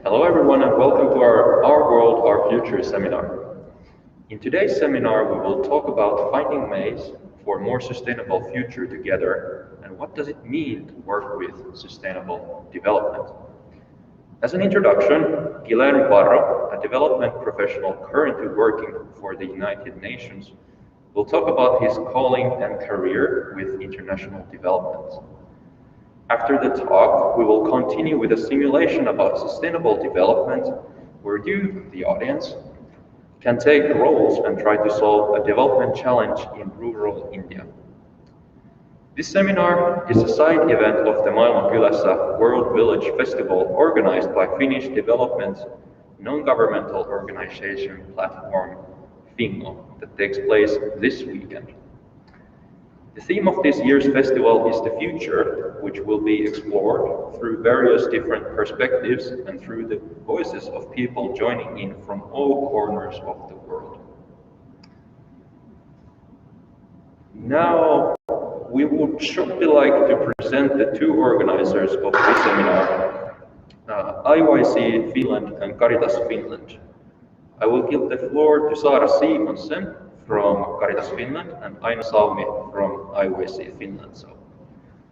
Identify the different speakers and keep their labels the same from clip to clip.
Speaker 1: Hello everyone and welcome to our World, Our Future seminar. In today's seminar we will talk about finding ways for a more sustainable future together and what does it mean to work with sustainable development. As an introduction, Guilherme Varro, a development professional currently working for the United Nations, will talk about his calling and career with international development. After the talk, we will continue with a simulation about sustainable development where you, the audience, can take roles and try to solve a development challenge in rural India. This seminar is a side event of the Maailman Kylässä World Village Festival organized by Finnish development non-governmental organization platform Finland that takes place this weekend. The theme of this year's festival is the future, which will be explored through various different perspectives and through the voices of people joining in from all corners of the world. Now, we would shortly like to present the two organizers of this seminar, IYC Finland and Caritas Finland. I will give the floor to Saara Simonsen from Caritas Finland and Aino Salmi from IYC Finland. So,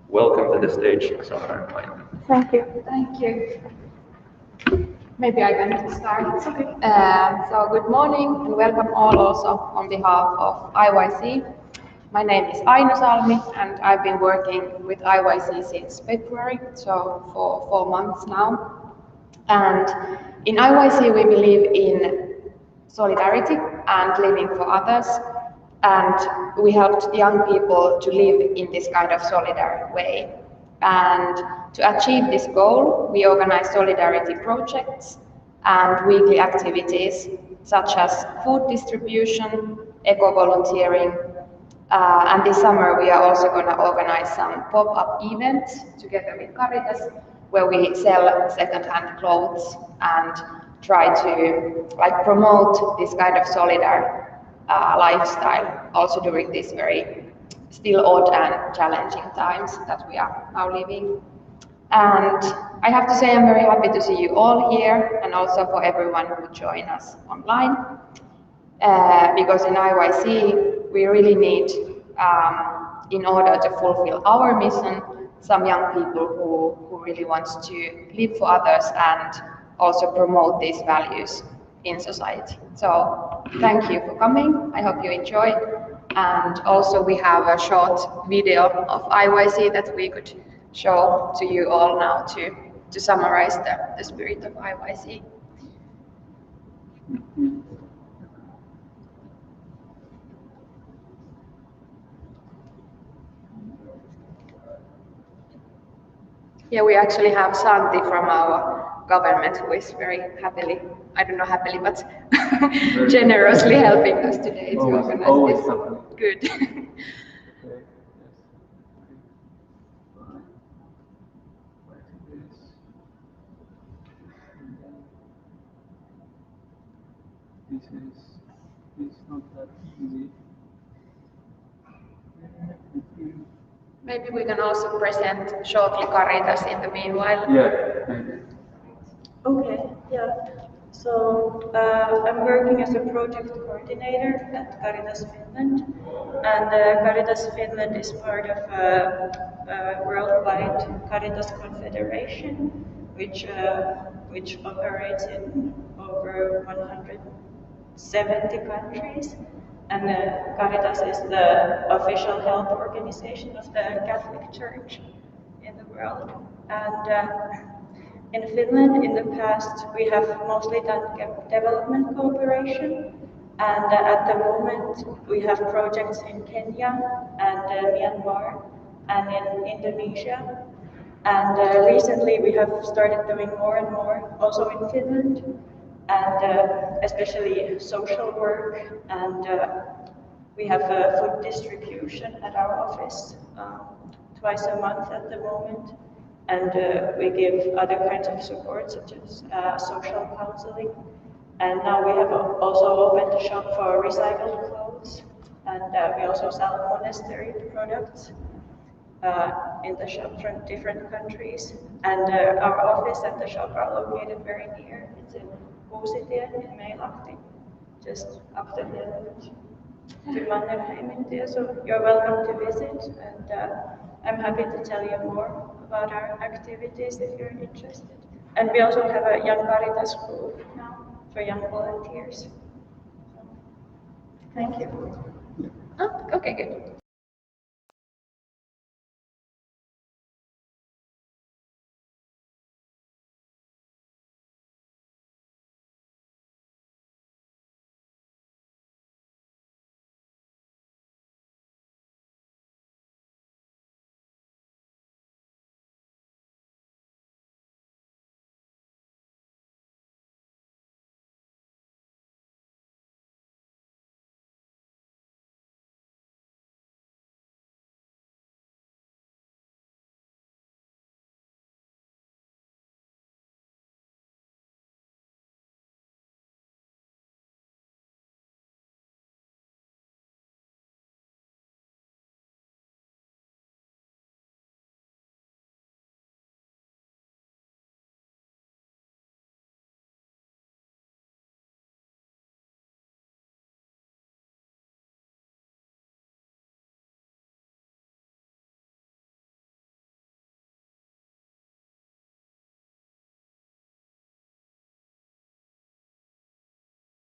Speaker 1: welcome to the stage, Saara and Aino.
Speaker 2: Thank you. Thank you. Maybe I can start. It's okay. So, good morning and welcome all also on behalf of IYC. My name is Aino Salmi and I've been working with IYC since February, so for 4 months now. And in IYC we believe in solidarity and living for others, and we helped young people to live in this kind of solidary way. And to achieve this goal, we organize solidarity projects and weekly activities such as food distribution, eco-volunteering, and this summer we are also going to organize some pop-up events together with Caritas where we sell second-hand clothes and try to promote this kind of solidar lifestyle also during these very still odd and challenging times that we are now living. And I have to say I'm very happy to see you all here and also for everyone who joined us online. Because in IYC we really need, in order to fulfill our mission, some young people who really wants to live for others and also promote these values in society. So thank you for coming. I hope you enjoy. And also we have a short video of IYC that we could show to you all now to summarize the spirit of IYC. Yeah, we actually have Santi from our government who is very happily, I don't know happily, but generously helping us today to organize this. Good.
Speaker 3: It's not that easy.
Speaker 2: Maybe we can also present shortly Caritas in the meanwhile.
Speaker 3: Yeah, maybe.
Speaker 4: Okay, yeah. So I'm working as a project coordinator at Caritas Finland, and Caritas Finland is part of a worldwide Caritas Confederation, which operates in over 170 countries. And Caritas is the official health organization of the Catholic Church in the world. And in Finland, in the past, we have mostly done development cooperation, and at the moment, we have projects in Kenya and Myanmar and in Indonesia. And recently, we have started doing more and more also in Finland, and especially social work, and we have food distribution at our office twice a month at the moment. And we give other kinds of support, such as social counseling. And now we have also opened a shop for recycled clothes. And we also sell monastery products in the shop from different countries. And our office and the shop are located very near. It's in Uusitie in Meilahti, just up the hill to Mannerheimintie. So you're welcome to visit. And I'm happy to tell you more about our activities if you're interested. And we also have a Young Caritas group now for young volunteers. Thank you.
Speaker 2: Oh, okay, good.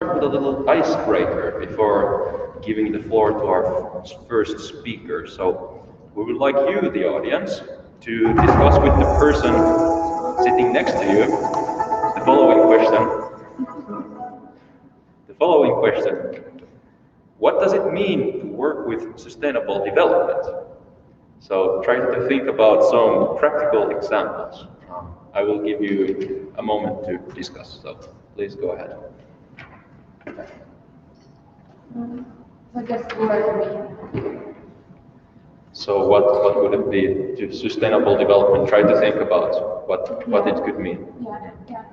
Speaker 1: With a little icebreaker before giving the floor to our first speaker. So we would like you, the audience, to discuss with the person sitting next to you the following question. The following question. What does it mean to work with sustainable development? So try to think about some practical examples. I will give you a moment to discuss, so please go ahead.
Speaker 2: What does work mean?
Speaker 1: So what would it be to sustainable development? Try to think about what it could mean.
Speaker 2: Yeah, yeah.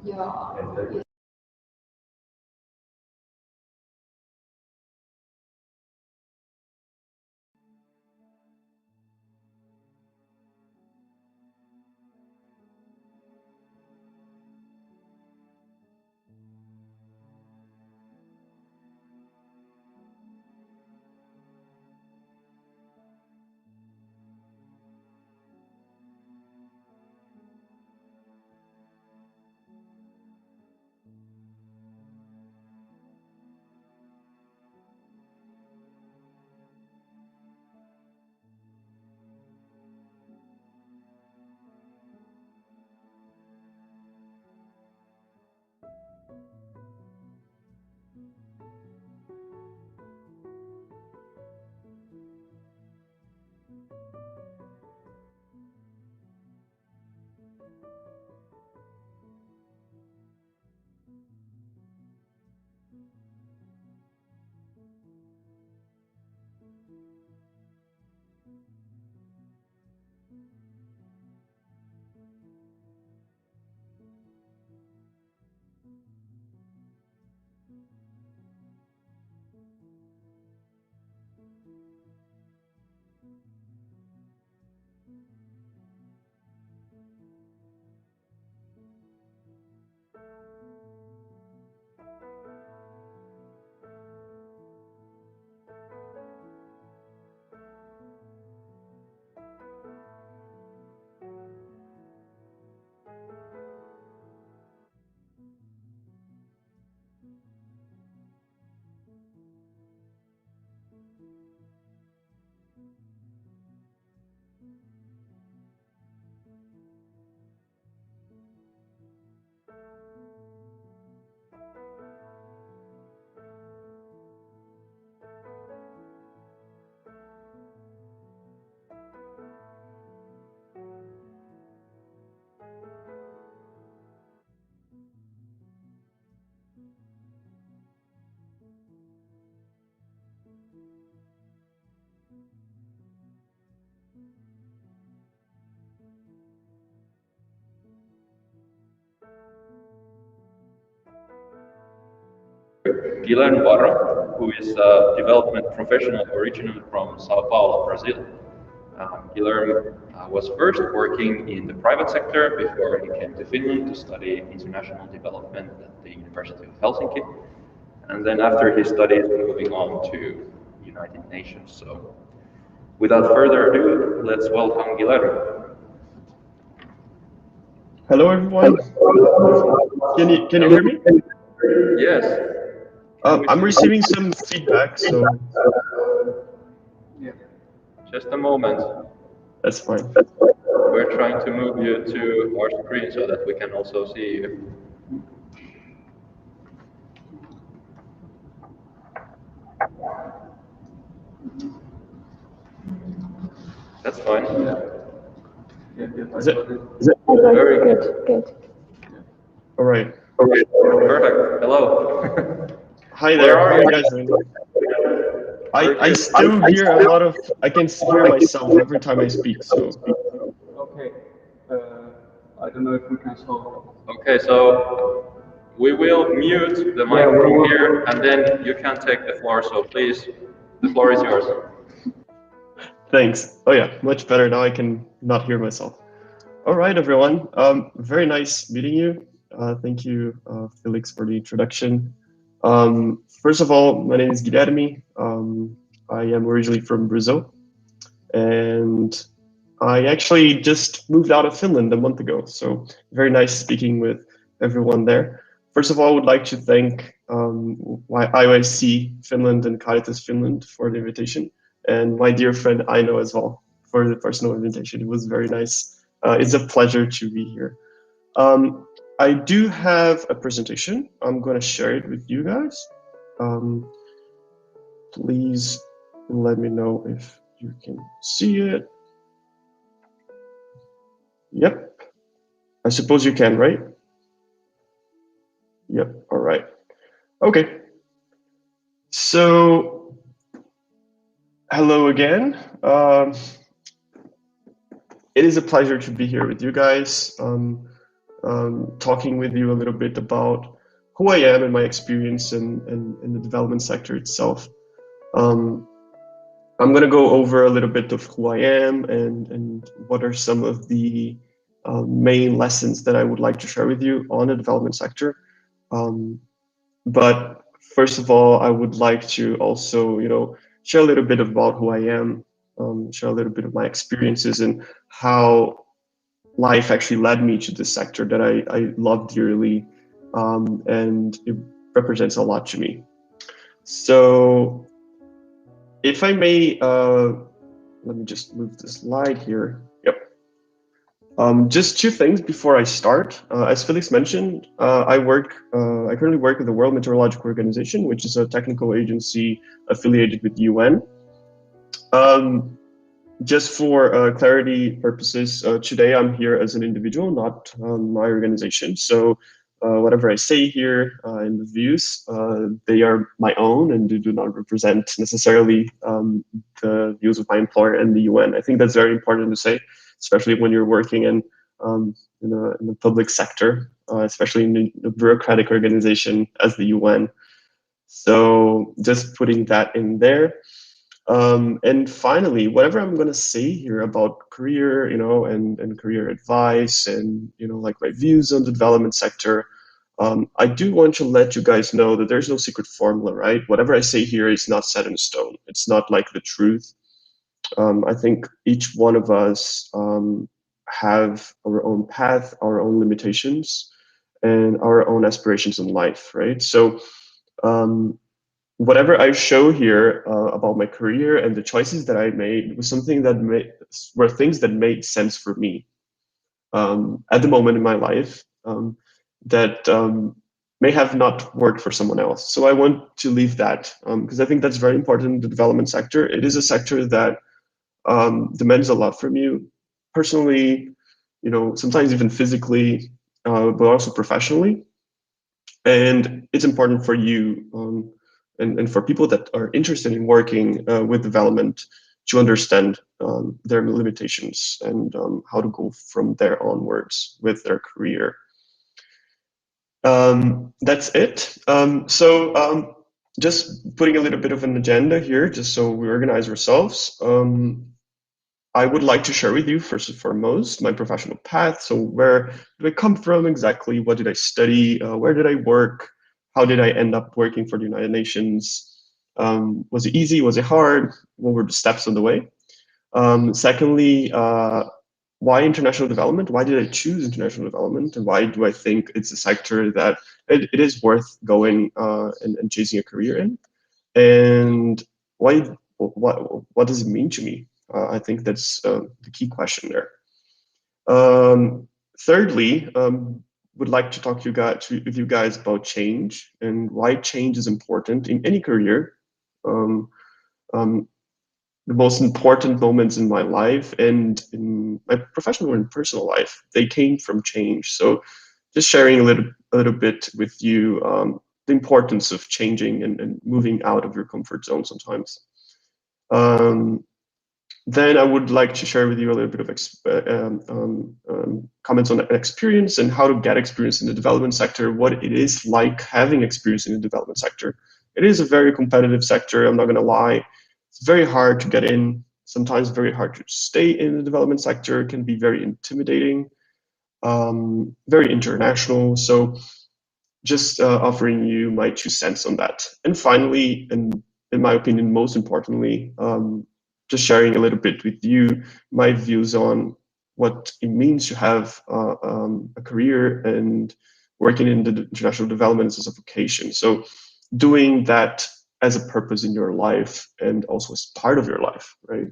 Speaker 2: Ja, ja.
Speaker 1: Guilherme Varro, who is a development professional originally from Sao Paulo, Brazil. Guilherme was first working in the private sector before he came to Finland to study international development at the University of Helsinki. And then after his studies, moving on to United Nations. So without further ado, let's welcome Guilherme.
Speaker 5: Hello, everyone. Can you hear me?
Speaker 1: Yes.
Speaker 5: I'm receiving some feedback, so
Speaker 3: Yeah.
Speaker 1: Just a moment.
Speaker 5: that's fine.
Speaker 1: We're trying to move you to our screen so that we can also see you. That's fine.
Speaker 5: Is it
Speaker 1: Very good.
Speaker 2: Good.
Speaker 5: all right?
Speaker 1: Perfect. Hello.
Speaker 5: Hi
Speaker 1: Where
Speaker 5: there.
Speaker 1: are
Speaker 5: How are
Speaker 1: you?
Speaker 5: you guys doing? I still hear a lot of. I can hear myself every time I speak. So
Speaker 3: Okay. I don't know if we can solve
Speaker 1: Okay, so we will mute the mic from here and then you can take the floor. So please, the floor is yours.
Speaker 5: thanks. Oh yeah, much better now. I can not hear myself. All right, everyone. Very nice meeting you. Thank you, Felix, for the introduction. First of all, my name is Guilherme. I am originally from Brazil. and I actually just moved out of Finland a month ago, so very nice speaking with everyone there. First of all, I would like to thank IYC Finland and Caritas Finland for the invitation, and my dear friend Aino as well for the personal invitation. It was very nice. It's a pleasure to be here. I do have a presentation. I'm going to share it with you guys. Please let me know if you can see it. Yep. I suppose you can, right? Yep. All right. Okay. So, hello again. It is a pleasure to be here with you guys, talking with you a little bit about who I am and my experience in the development sector itself. I'm going to go over a little bit of who I am and what are some of the main lessons that I would like to share with you on the development sector. But first of all, I would like to also, share a little bit about who I am, share a little bit of my experiences and how life actually led me to this sector that I love dearly, and it represents a lot to me. So if I may, let me just move the slide here. Yep. Just two things before I start. As Felix mentioned, I currently work with the World Meteorological Organization, which is a technical agency affiliated with the UN. Just for clarity purposes, today I'm here as an individual, not my organization. So whatever I say here in the views, they are my own and they do not represent necessarily the views of my employer and the UN. I think that's very important to say, especially when you're working in the public sector, especially in a bureaucratic organization as the UN. So just putting that in there. And finally, whatever I'm going to say here about career, and career advice and, like my views on the development sector, I do want to let you guys know that there's no secret formula, right? Whatever I say here is not set in stone. It's not like the truth. I think each one of us have our own path, our own limitations, and our own aspirations in life, right? So whatever I show here about my career and the choices that I made was something that were things that made sense for me at the moment in my life that may have not worked for someone else. So I want to leave that because I think that's very important in the development sector. It is a sector that demands a lot from you personally, sometimes even physically, but also professionally. And it's important for you and for people that are interested in working with development to understand their limitations and how to go from there onwards with their career. That's it. So just putting a little bit of an agenda here, just so we organize ourselves. I would like to share with you, first and foremost, my professional path. So where do I come from exactly? What did I study? Where did I work? How did I end up working for the United Nations? Was it easy? Was it hard? What were the steps on the way? Secondly, why international development? Why did I choose international development? And why do I think it's a sector that it is worth going and chasing a career in? And what does it mean to me? I think that's the key question there. Thirdly, would like to talk with you guys about change and why change is important in any career. The most important moments in my life and in my professional and personal life, they came from change. So just sharing a little bit with you the importance of changing and moving out of your comfort zone sometimes. Then I would like to share with you a little bit of comments on experience and how to get experience in the development sector, what it is like having experience in the development sector. It is a very competitive sector, I'm not going to lie. It's very hard to get in, sometimes very hard to stay in the development sector, it can be very intimidating, very international. So just offering you my 2 cents on that. And finally, and in my opinion, most importantly, just sharing a little bit with you my views on what it means to have a career and working in the international development as a vocation. So doing that as a purpose in your life and also as part of your life, right?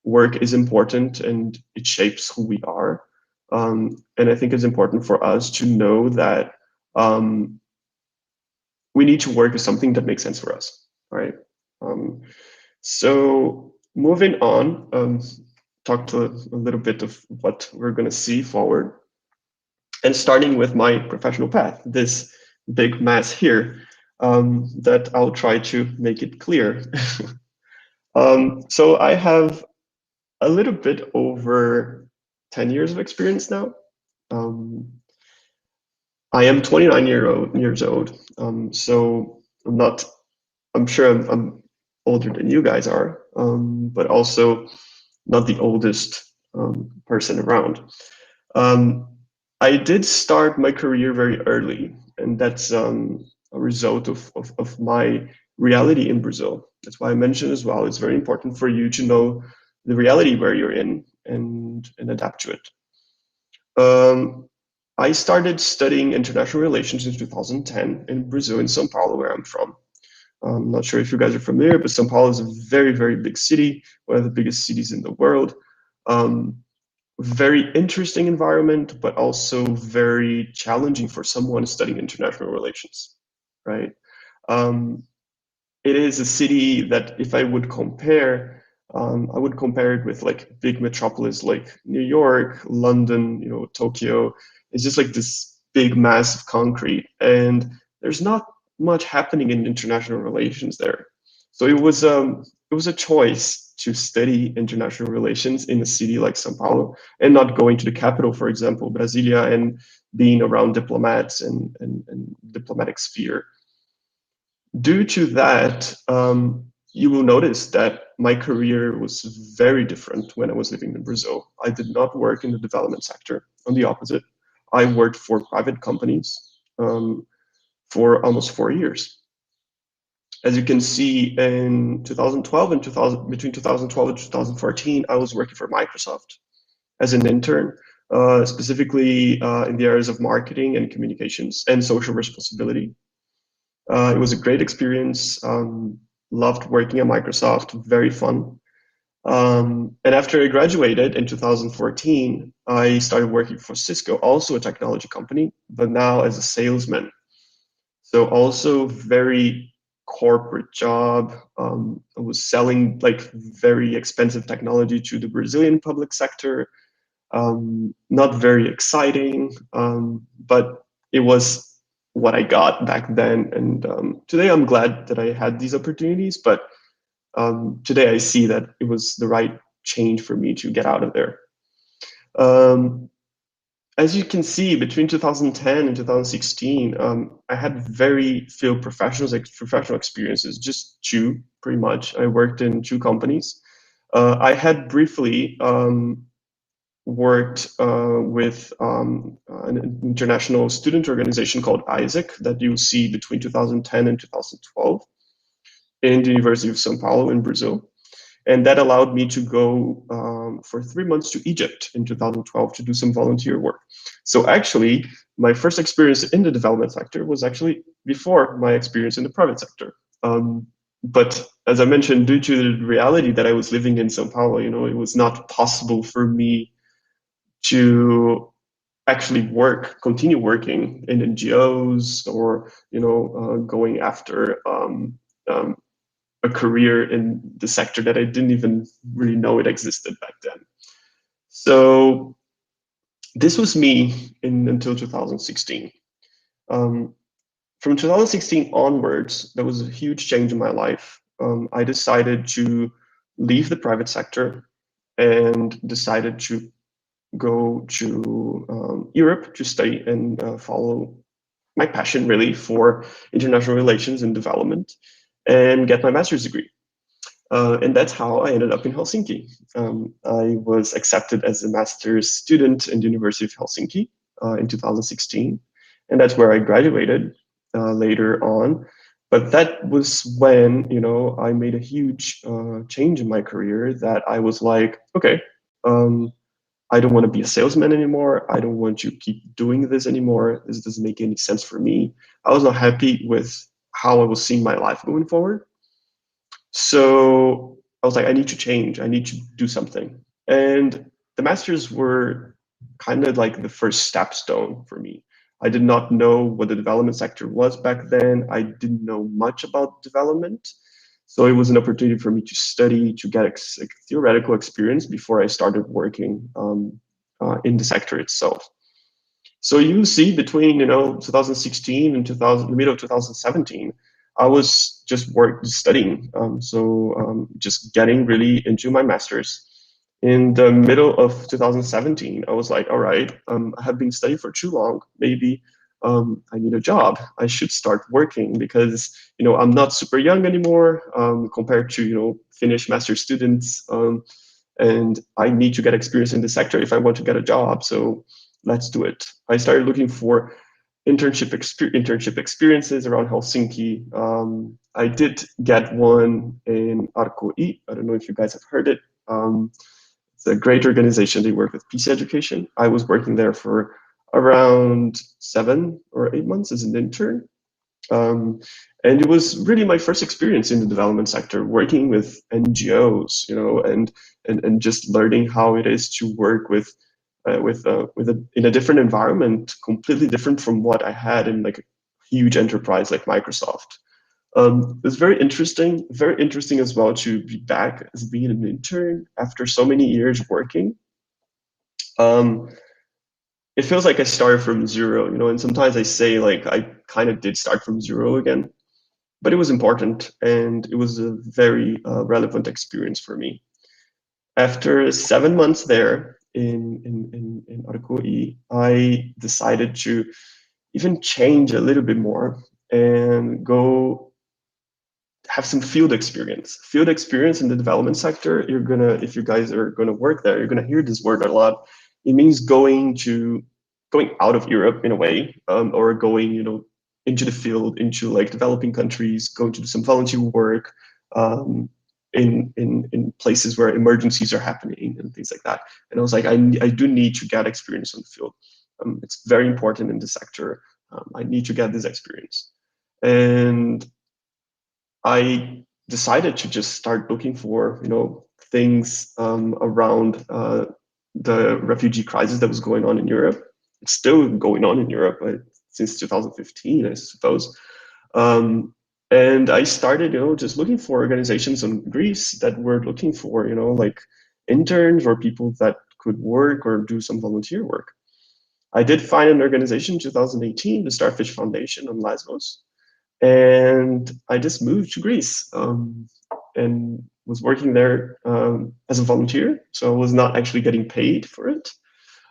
Speaker 5: Work is important and it shapes who we are. And I think it's important for us to know that we need to work with something that makes sense for us, right? So moving on, talk to a little bit of what we're going to see forward. And starting with my professional path, this big mess here, that I'll try to make it clear. So I have a little bit over 10 years of experience now. I am 29 years old, so I'm sure I'm older than you guys are, but also not the oldest person around. I did start my career very early, and that's a result of my reality in Brazil. That's why I mentioned as well, it's very important for you to know the reality where you're in and adapt to it. I started studying international relations in 2010 in Brazil, in São Paulo, where I'm from. I'm not sure if you guys are familiar, but São Paulo is a very, very big city, one of the biggest cities in the world. Very interesting environment, but also very challenging for someone studying international relations, right? It is a city that if I would compare, I would compare it with like big metropolis like New York, London, Tokyo. It's just like this big mass of concrete, and there's not much happening in international relations there. So it was a choice to study international relations in a city like São Paulo and not going to the capital, for example, Brasilia, and being around diplomats and diplomatic sphere. Due to that, you will notice that my career was very different when I was living in Brazil. I did not work in the development sector. On the opposite, I worked for private companies for almost 4 years. As you can see, in 2012 and between 2012 and 2014, I was working for Microsoft as an intern, specifically in the areas of marketing and communications and social responsibility. It was a great experience. Loved working at Microsoft, very fun. And after I graduated in 2014, I started working for Cisco, also a technology company, but now as a salesman. So also very corporate job. I was selling like very expensive technology to the Brazilian public sector. Not very exciting, but it was what I got back then. And today I'm glad that I had these opportunities, but today I see that it was the right change for me to get out of there. As you can see, between 2010 and 2016, I had very few professional experiences, just two, pretty much. I worked in two companies. I had briefly worked with an international student organization called ISEC that you see between 2010 and 2012 in the University of São Paulo in Brazil. And that allowed me to go for 3 months to Egypt in 2012 to do some volunteer work. So actually, my first experience in the development sector was actually before my experience in the private sector. But as I mentioned, due to the reality that I was living in São Paulo, it was not possible for me to actually continue working in NGOs or, going after a career in the sector that I didn't even really know it existed back then. So this was me until 2016. From 2016 onwards, there was a huge change in my life. I decided to leave the private sector and decided to go to Europe to study and follow my passion really for international relations and development and get my master's degree. And that's how I ended up in Helsinki. I was accepted as a master's student in the University of Helsinki in 2016. And that's where I graduated later on. But that was when, I made a huge change in my career, that I was like, okay, I don't want to be a salesman anymore. I don't want to keep doing this anymore. This doesn't make any sense for me. I was not happy with how I was seeing my life going forward. So I was like, I need to change. I need to do something. And the masters were kind of like the first stepstone for me. I did not know what the development sector was back then. I didn't know much about development. So it was an opportunity for me to study, to get theoretical experience before I started working in the sector itself. So you see, between 2016 and the middle of 2017, I was just studying. Just getting really into my master's. In the middle of 2017, I was like, all right, I have been studying for too long. Maybe I need a job. I should start working because I'm not super young anymore compared to Finnish master students, and I need to get experience in the sector if I want to get a job. So let's do it. I started looking for internship experiences around Helsinki. I did get one in Arkoi. I don't know if you guys have heard it. It's a great organization. They work with peace education. I was working there for around 7 or 8 months as an intern. And it was really my first experience in the development sector, working with NGOs, and just learning how it is to work in a different environment, completely different from what I had in like a huge enterprise like Microsoft. It was very interesting as well to be back as being an intern after so many years working. It feels like I started from zero, and sometimes I say like I kind of did start from zero again, but it was important and it was a very relevant experience for me. After 7 months there in Arkoi, I decided to even change a little bit more and go have some field experience. Field experience in the development sector, if you guys are gonna work there, you're gonna hear this word a lot. It means going out of Europe in a way, or going, into the field, into like developing countries, going to do some volunteer work, in places where emergencies are happening and things like that. And I was like, I do need to get experience on the field. It's very important in the sector. I need to get this experience. And I decided to just start looking for, things around the refugee crisis that was going on in Europe. It's still going on in Europe since 2015, I suppose. And I started, just looking for organizations in Greece that were looking for, like interns or people that could work or do some volunteer work. I did find an organization in 2018, the Starfish Foundation on Lesbos. And I just moved to Greece and was working there as a volunteer. So I was not actually getting paid for it.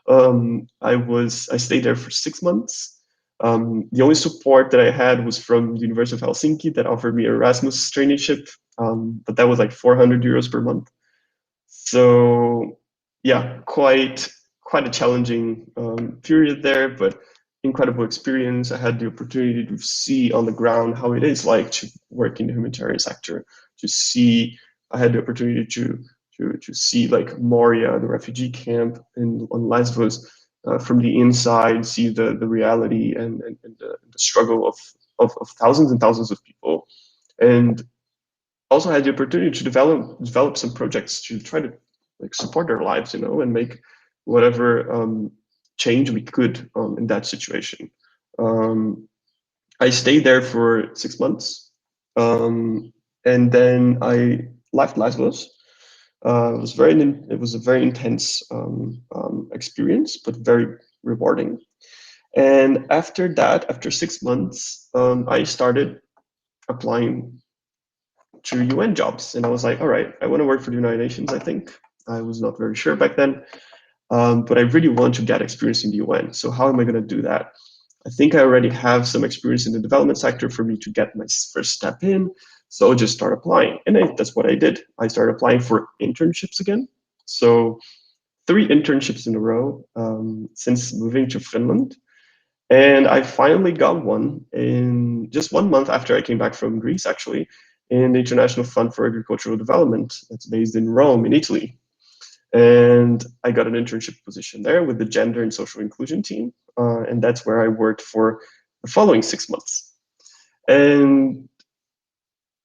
Speaker 5: I stayed there for 6 months. The only support that I had was from the University of Helsinki that offered me Erasmus traineeship, but that was like 400 euros per month. So yeah, quite a challenging period there, but incredible experience. I had the opportunity to see on the ground how it is like to work in the humanitarian sector. I had the opportunity to see like Moria, the refugee camp on Lesbos, from the inside, see the reality and the struggle of thousands and thousands of people, and also had the opportunity to develop some projects to try to like support their lives, and make whatever change we could in that situation. I stayed there for 6 months, and then I left Lesbos. It was a very intense experience, but very rewarding. And after that, after 6 months, I started applying to UN jobs, and I was like, all right, I want to work for the United Nations. I think I was not very sure back then, but I really want to get experience in the UN. So how am I going to do that? I think I already have some experience in the development sector for me to get my first step in. So I'll just start applying. And that's what I did. I started applying for internships again. So 3 internships in a row since moving to Finland. And I finally got one in just 1 month after I came back from Greece, actually, in the International Fund for Agricultural Development that's based in Rome, in Italy. And I got an internship position there with the Gender and Social Inclusion team. And that's where I worked for the following 6 months. And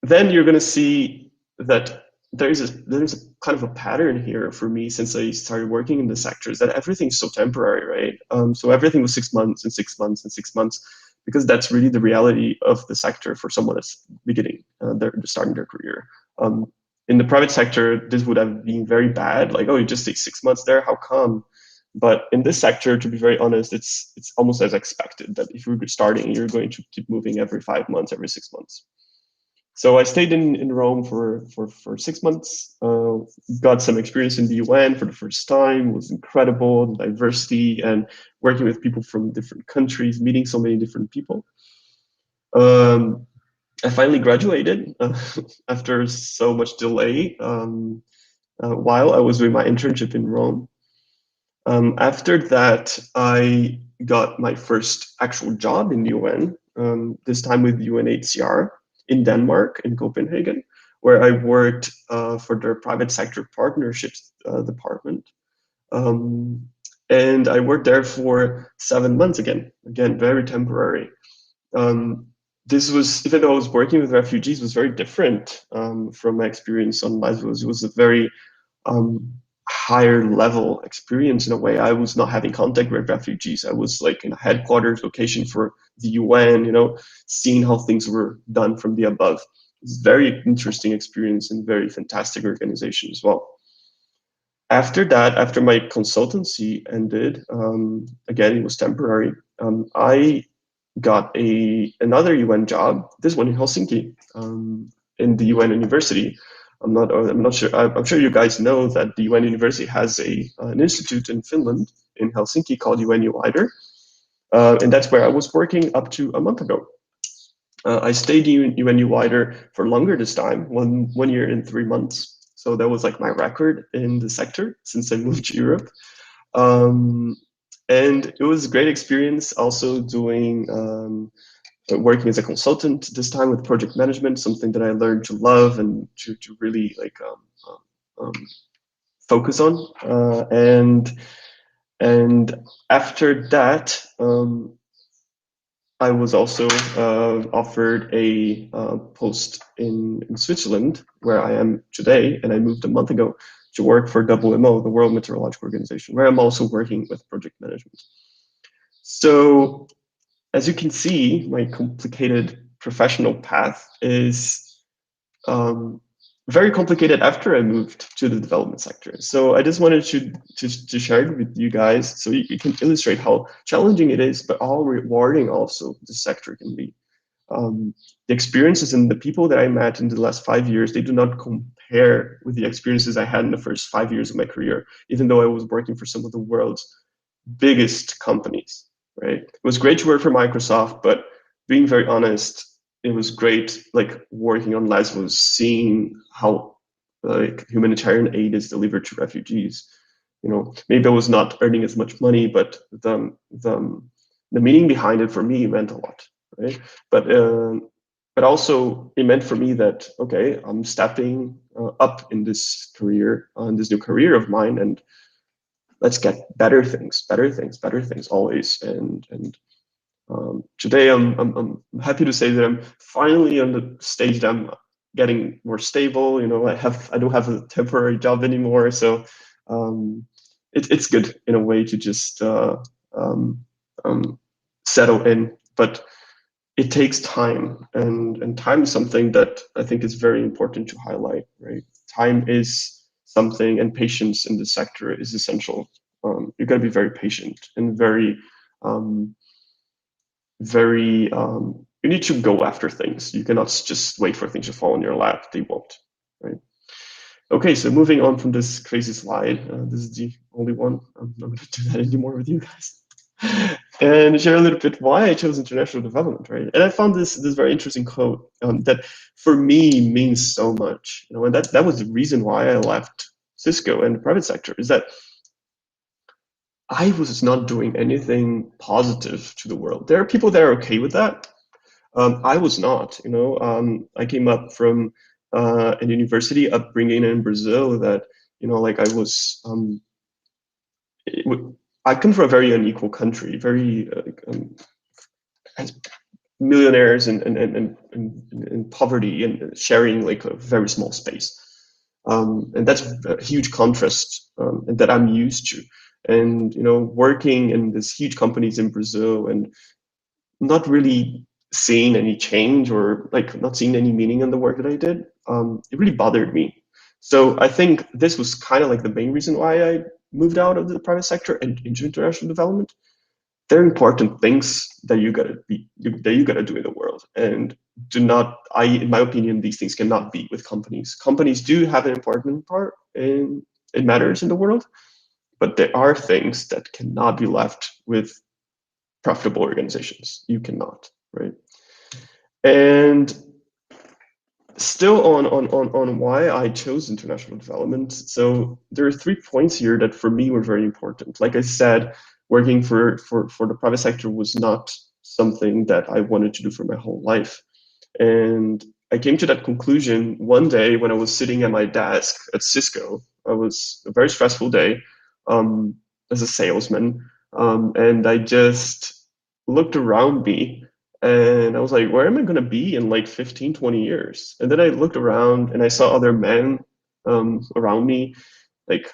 Speaker 5: then you're going to see that there's a kind of a pattern here for me since I started working in the sector, is that everything's so temporary, right? So everything was 6 months and 6 months and 6 months, because that's really the reality of the sector for someone that's beginning, they're starting their career. In the private sector, this would have been very bad, like, oh, you just take 6 months there, how come? But in this sector, to be very honest, it's almost as expected that if you're starting, you're going to keep moving every 5 months, every 6 months. So I stayed in Rome for 6 months, got some experience in the UN for the first time. It was incredible, the diversity and working with people from different countries, meeting so many different people. I finally graduated after so much delay while I was doing my internship in Rome. After that, I got my first actual job in the UN, this time with UNHCR in Denmark, in Copenhagen, where I worked for their private sector partnerships department. And I worked there for 7 months again, very temporary. This was, even though I was working with refugees, was very different from my experience on Lesbos. It was a very higher level experience in a way. I was not having contact with refugees. I was like in a headquarters location for the UN, seeing how things were done from the above. It's a very interesting experience and very fantastic organization as well. After that, after my consultancy ended, again, it was temporary, I got another UN job, this one in Helsinki, in the UN University. I'm not sure. I'm sure you guys know that the UN University has an institute in Finland, in Helsinki, called UN Wider, and that's where I was working up to a month ago. I stayed in UN Wider for longer this time, 1 year and 3 months. So that was like my record in the sector since I moved to Europe. And it was a great experience also doing working as a consultant, this time with project management, something that I learned to love and to really like focus on. And after that, I was also offered a post in Switzerland, where I am today, and I moved a month ago to work for WMO, the World Meteorological Organization, where I'm also working with project management. So as you can see, my complicated professional path is very complicated after I moved to the development sector. So I just wanted to share it with you guys so you can illustrate how challenging it is, but how rewarding also the sector can be. The experiences and the people that I met in the last 5 years, they do not compare with the experiences I had in the first 5 years of my career, even though I was working for some of the world's biggest companies, right? It was great to work for Microsoft, but being very honest, it was great, like working on Lesbos, seeing how like humanitarian aid is delivered to refugees. Maybe I was not earning as much money, but the meaning behind it for me meant a lot, right? But also it meant for me that, okay, I'm stepping up in this career, in this new career of mine, and let's get better things always. And today I'm happy to say that I'm finally on the stage that I'm getting more stable. I don't have a temporary job anymore, so it's good in a way to just settle in. But it takes time, and time is something that I think is very important to highlight, right? Time is something, and patience in the sector is essential. You've got to be very patient and you need to go after things. You cannot just wait for things to fall in your lap. They won't, right? Okay, so moving on from this crazy slide, this is the only one. I'm not going to do that anymore with you guys. And share a little bit why I chose international development, right? And I found this very interesting quote that for me means so much, and that was the reason why I left Cisco and the private sector, is that I was not doing anything positive to the world. There are people that are okay with that. I was not, I came up from an university upbringing in Brazil that, like I was, I come from a very unequal country, very millionaires and poverty and sharing like a very small space. And that's a huge contrast that I'm used to. And, working in these huge companies in Brazil and not really seeing any change or like not seeing any meaning in the work that I did, it really bothered me. So I think this was kind of like the main reason why I moved out of the private sector and into international development. There are important things that you gotta do in the world, and in my opinion, these things cannot be with companies. Companies do have an important part in it matters in the world, but there are things that cannot be left with profitable organizations. You cannot, right? And still on why I chose international development. So there are 3 points here that for me were very important. Like I said, working for the private sector was not something that I wanted to do for my whole life. And I came to that conclusion one day when I was sitting at my desk at Cisco. It was a very stressful day as a salesman. And I just looked around me and I was like, where am I going to be in like 15, 20 years? And then I looked around and I saw other men around me, like,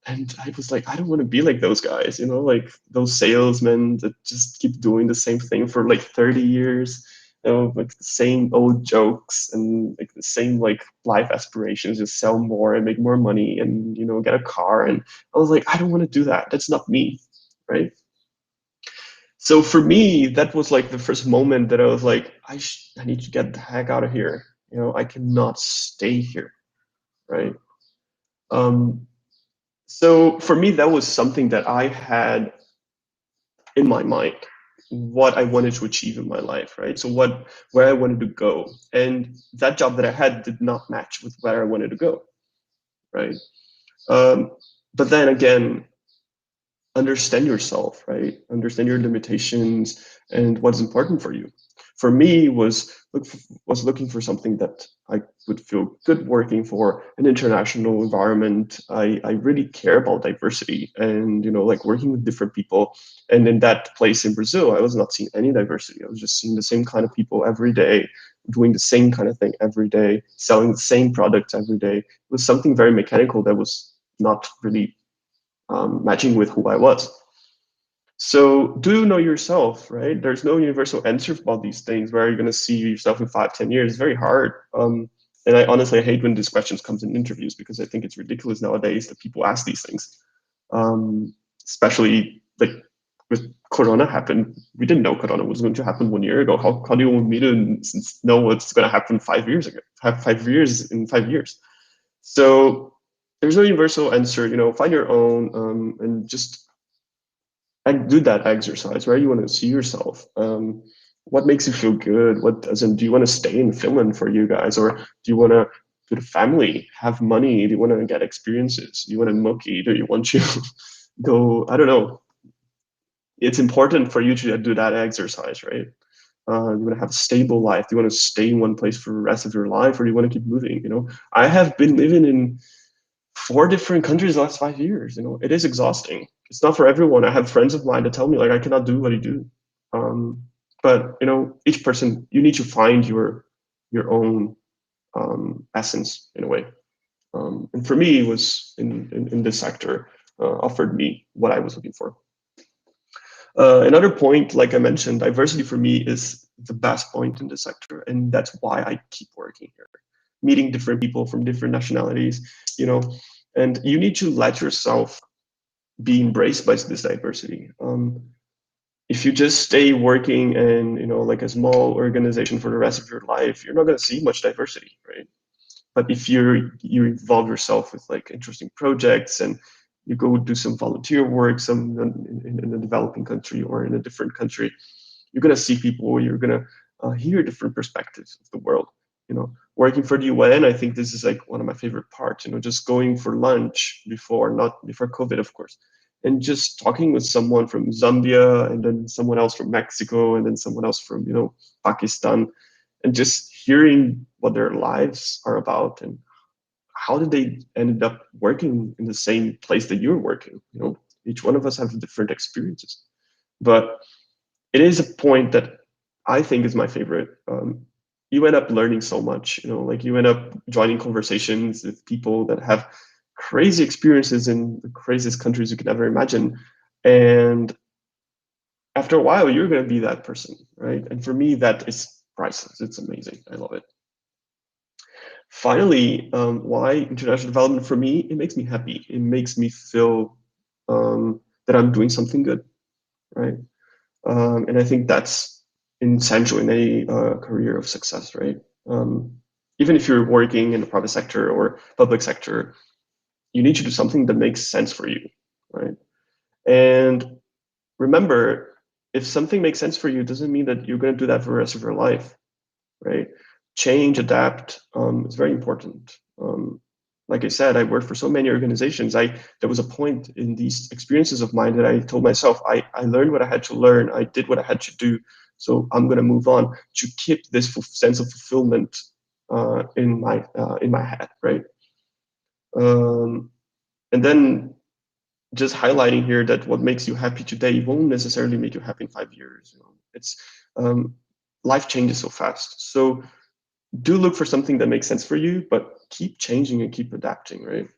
Speaker 5: and I was like, I don't want to be like those guys, like those salesmen that just keep doing the same thing for like 30 years, like the same old jokes and like the same like life aspirations, just sell more and make more money and, get a car. And I was like, I don't want to do that. That's not me, right? So for me, that was like the first moment that I was like, I need to get the heck out of here. I cannot stay here, right? So for me, that was something that I had in my mind, what I wanted to achieve in my life, right? So where I wanted to go, and that job that I had did not match with where I wanted to go, right? But then again, understand yourself, right? Understand your limitations and what's important for you. For me, was looking for something that I would feel good working for, an international environment. I really care about diversity and, like working with different people. And in that place in Brazil, I was not seeing any diversity. I was just seeing the same kind of people every day, doing the same kind of thing every day, selling the same products every day. It was something very mechanical that was not really matching with who I was. So do know yourself, right? There's no universal answer about these things. Where are you going to see yourself in 5, 10 years? It's very hard. And I honestly hate when these questions comes in interviews because I think it's ridiculous nowadays that people ask these things. Especially like with Corona happened, we didn't know Corona was going to happen 1 year ago. How do you want me to know what's going to happen 5 years ago? Have 5 years in 5 years. So there's no universal answer. Find your own and just do that exercise. Where you want to see yourself. What makes you feel good? What doesn't? Do you want to stay in Finland for you guys, or do you want to go to family, have money? Do you want to get experiences? Do you want to monkey? Do you want to go? I don't know. It's important for you to do that exercise, right? You want to have a stable life. Do you want to stay in one place for the rest of your life, or do you want to keep moving? I have been living in 4 different countries the last 5 years. It is exhausting. It's not for everyone. I have friends of mine that tell me like I cannot do what you do. But each person, you need to find your own essence in a way. And for me, it was in this sector offered me what I was looking for. Another point, like I mentioned, diversity for me is the best point in the sector, and that's why I keep working here, meeting different people from different nationalities, and you need to let yourself be embraced by this diversity. If you just stay working in, like a small organization for the rest of your life, you're not going to see much diversity, right? But if you involve yourself with like interesting projects and you go do some volunteer work, in a developing country or in a different country, you're going to see people, you're going to hear different perspectives of the world. Working for the UN, I think this is like one of my favorite parts, just going for lunch not before COVID, of course, and just talking with someone from Zambia, and then someone else from Mexico, and then someone else from, Pakistan, and just hearing what their lives are about and how did they end up working in the same place that you're working. Each one of us have different experiences, but it is a point that I think is my favorite. You end up learning so much, like you end up joining conversations with people that have crazy experiences in the craziest countries you could ever imagine. And after a while, you're going to be that person, right? And for me, that is priceless. It's amazing. I love it. Finally, why international development for me? It makes me happy. It makes me feel that I'm doing something good, right? And I think that's essential in any career of success, right? Even if you're working in the private sector or public sector, you need to do something that makes sense for you, right? And remember, if something makes sense for you, it doesn't mean that you're going to do that for the rest of your life, right? Change, adapt, is very important. Like I said, I worked for so many organizations. There was a point in these experiences of mine that I told myself, I learned what I had to learn. I did what I had to do. So I'm going to move on to keep this sense of fulfillment in my head, right? And then just highlighting here that what makes you happy today won't necessarily make you happy in 5 years. It's life changes so fast. So do look for something that makes sense for you, but keep changing and keep adapting, right?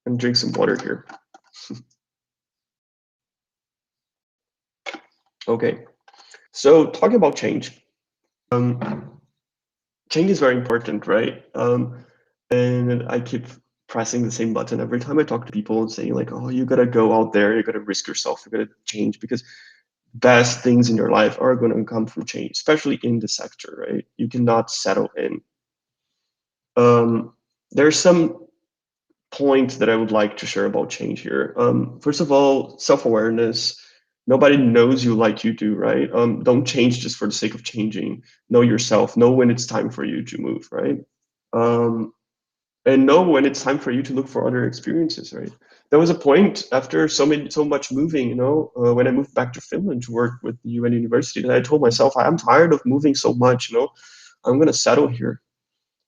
Speaker 5: And drink some water here. Okay, so talking about change. Change is very important, right? And I keep pressing the same button every time I talk to people and saying like, oh, you gotta go out there, you gotta risk yourself, you gotta change, because best things in your life are going to come from change, especially in the sector, right? You cannot settle in. There's some points that I would like to share about change here. First of all, self-awareness. Nobody knows you like you do, right? Don't change just for the sake of changing. Know yourself. Know when it's time for you to move, right? And know when it's time for you to look for other experiences, right? There was a point after so much moving, when I moved back to Finland to work with the UN University, that I told myself, I'm tired of moving so much, I'm gonna settle here.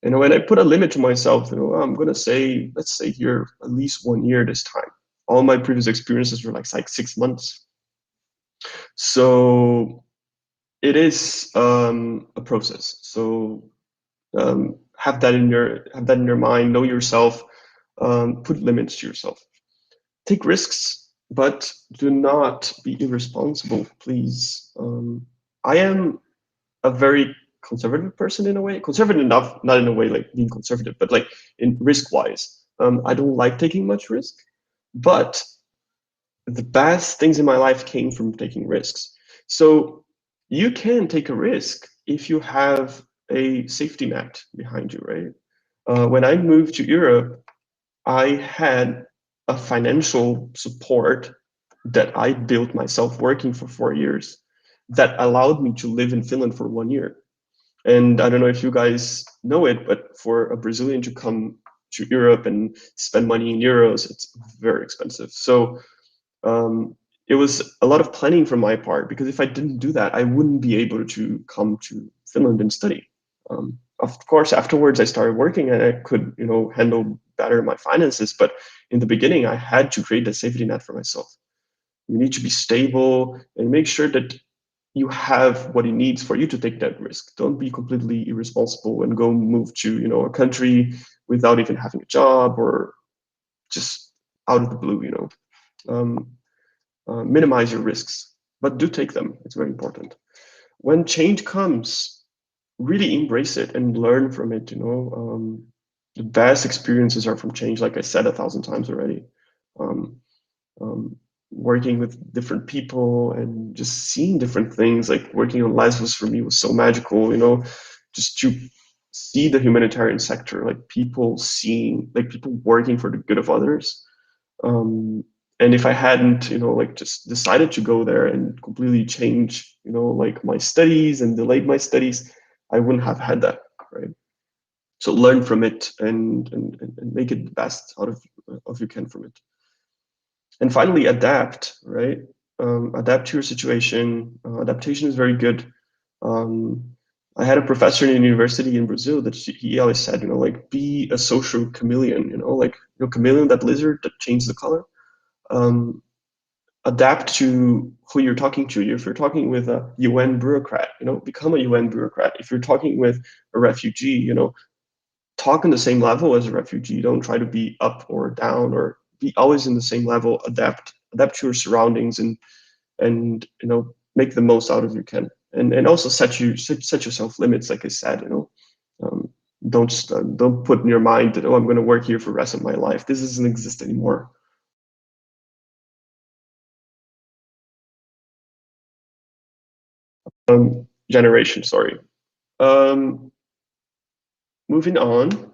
Speaker 5: And I put a limit to myself, I'm gonna say, let's say here at least 1 year this time. All my previous experiences were like 6 months. So it is a process. So have that in your mind. Know yourself. Put limits to yourself. Take risks, but do not be irresponsible, please. I am a very conservative person in a way. Conservative enough, not in a way like being conservative, but like in risk-wise. I don't like taking much risk, but the best things in my life came from taking risks. So you can take a risk if you have a safety net behind you, right? When I moved to Europe, I had a financial support that I built myself working for 4 years that allowed me to live in Finland for 1 year. And I don't know if you guys know it, but for a Brazilian to come to Europe and spend money in euros, it's very expensive. So it was a lot of planning from my part, because if I didn't do that, I wouldn't be able to come to Finland and study. Of course, afterwards I started working and I could, handle better my finances. But in the beginning, I had to create a safety net for myself. You need to be stable and make sure that you have what it needs for you to take that risk. Don't be completely irresponsible and go move to, a country without even having a job or just out of the blue, minimize your risks, but do take them. It's very important. When change comes, really embrace it and learn from it. The best experiences are from change, like I said 1,000 times already. Working with different people and just seeing different things, like working on Lesbos for me was so magical, just to see the humanitarian sector, like people working for the good of others. And if I hadn't, just decided to go there and completely change, like my studies and delayed my studies, I wouldn't have had that, right? So learn from it and make it the best out of you can from it. And finally, adapt, right? Adapt to your situation. Adaptation is very good. I had a professor in a university in Brazil that he always said, like, be a social chameleon, like, chameleon, that lizard that changes the color. Adapt to who you're talking to. If you're talking with a UN bureaucrat, become a UN bureaucrat. If you're talking with a refugee, talk on the same level as a refugee. Don't try to be up or down, or be always in the same level. Adapt to your surroundings, and make the most out of you can. And also set yourself limits, like I said. Don't put in your mind that, I'm going to work here for the rest of my life. This doesn't exist anymore. Generation, sorry. Moving on,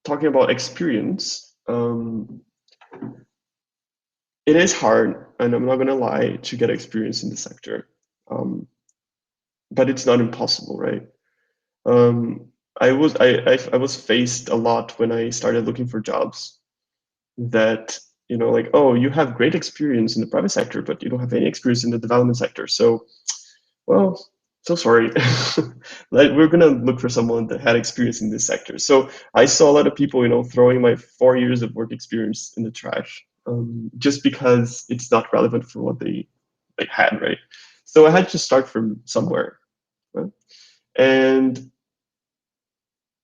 Speaker 5: talking about experience. It is hard, and I'm not going to lie, to get experience in the sector, but it's not impossible, right? I was faced a lot when I started looking for jobs that, like, oh, you have great experience in the private sector, but you don't have any experience in the development sector. So, well, so sorry. Like, we're gonna look for someone that had experience in this sector. So I saw a lot of people, throwing my 4 years of work experience in the trash, just because it's not relevant for what they had, right? So I had to start from somewhere, right? And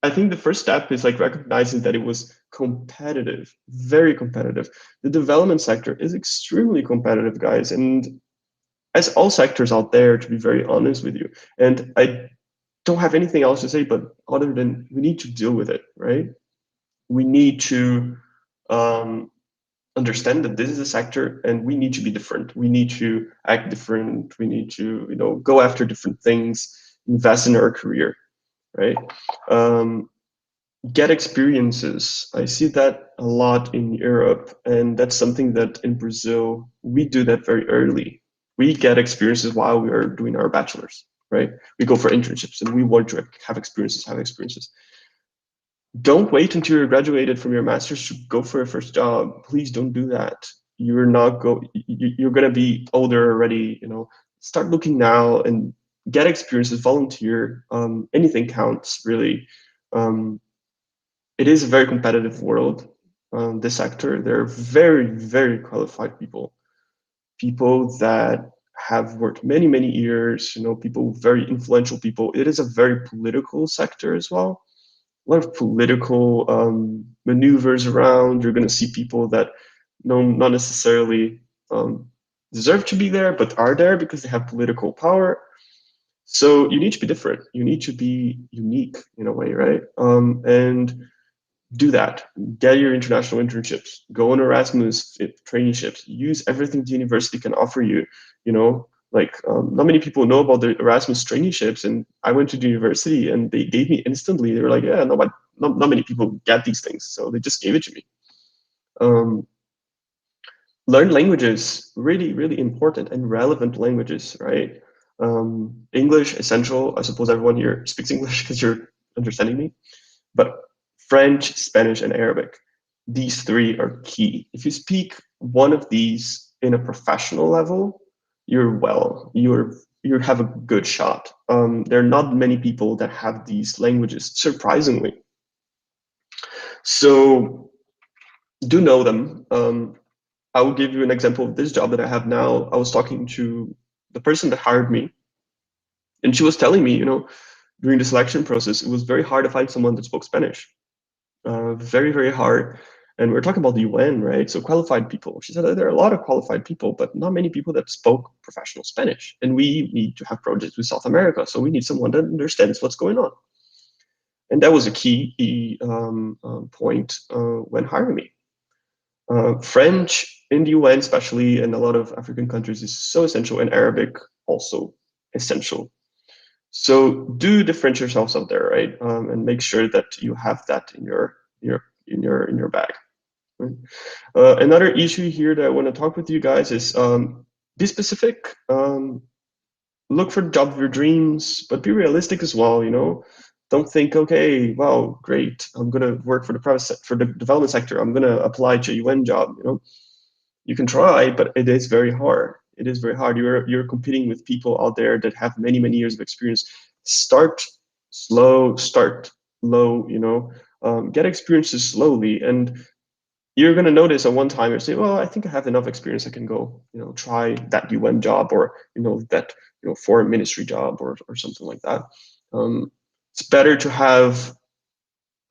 Speaker 5: I think the first step is like recognizing that it was competitive, very competitive. The development sector is extremely competitive, guys, and as all sectors out there, to be very honest with you. And I don't have anything else to say, but other than we need to deal with it, right? We need to understand that this is a sector, and we need to be different. We need to act different. We need to, go after different things, invest in our career, right? Get experiences. I see that a lot in Europe, and that's something that in Brazil, we do that very early. We get experiences while we are doing our bachelor's, right? We go for internships, and we want to have experiences. Don't wait until you're graduated from your master's to go for your first job. Please don't do that. You're gonna be older already. Start looking now and get experiences. Volunteer. Anything counts, really. It is a very competitive world. This sector, there are very, very qualified people that have worked many, many years. People, very influential people. It is a very political sector as well. A lot of political maneuvers around. You're going to see people that not necessarily deserve to be there, but are there because they have political power. So you need to be different. You need to be unique in a way, right? And do that. Get your international internships. Go on Erasmus traineeships. Use everything the university can offer you. Not many people know about the Erasmus traineeships, and I went to the university and they gave me instantly. They were like, yeah, not many people get these things, so they just gave it to me. Learn languages, really, really important and relevant languages, right? English, essential. I suppose everyone here speaks English because you're understanding me. But French, Spanish, and Arabic, these three are key. If you speak one of these in a professional level, you have a good shot. There are not many people that have these languages, surprisingly. So do know them. I will give you an example of this job that I have now. I was talking to the person that hired me, and she was telling me, during the selection process, it was very hard to find someone that spoke Spanish. Very, very hard. And we're talking about the UN, right? So qualified people. She said that there are a lot of qualified people, but not many people that spoke professional Spanish. And we need to have projects with South America, so we need someone that understands what's going on. And that was a key point when hiring me. French in the UN, especially in a lot of African countries, is so essential, and Arabic also essential. So do differentiate yourselves out there, right? And make sure that you have that in your bag. Right? Another issue here that I want to talk with you guys is be specific. Look for the job of your dreams, but be realistic as well. Don't think, okay, wow, great, I'm gonna work for the development sector. I'm gonna apply to a UN job. You can try, but it is very hard. It is very hard. You're competing with people out there that have many, many years of experience. Start slow, start low, get experiences slowly, and you're going to notice at one time you say, well, I think I have enough experience. I can go, try that UN job, or that foreign ministry job, or something like that. It's better to have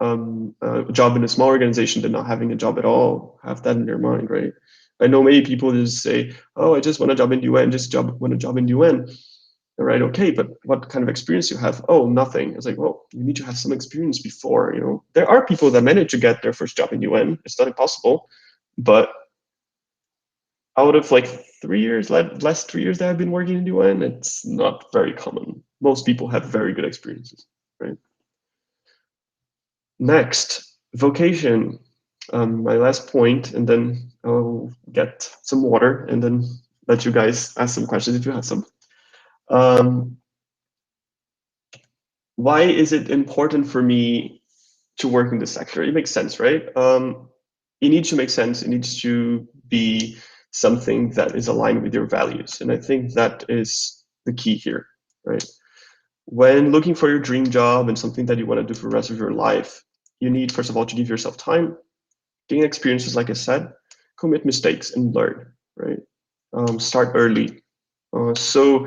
Speaker 5: a job in a small organization than not having a job at all. Have that in your mind, right? I know many people just say, oh, I just want a job in UN, want a job in UN. All right, okay, but what kind of experience you have? Oh, nothing. It's like, well, you need to have some experience before, There are people that manage to get their first job in UN. It's not impossible, but out of like 3 years, last 3 years that I've been working in UN, it's not very common. Most people have very good experiences, right? Next, vocation. My last point, and then I'll get some water and then let you guys ask some questions if you have some. Why is it important for me to work in this sector? It makes sense, right? It needs to make sense. It needs to be something that is aligned with your values. And I think that is the key here, right? When looking for your dream job and something that you want to do for the rest of your life, you need, first of all, to give yourself time, gain experiences, like I said, commit mistakes and learn, right? Start early. So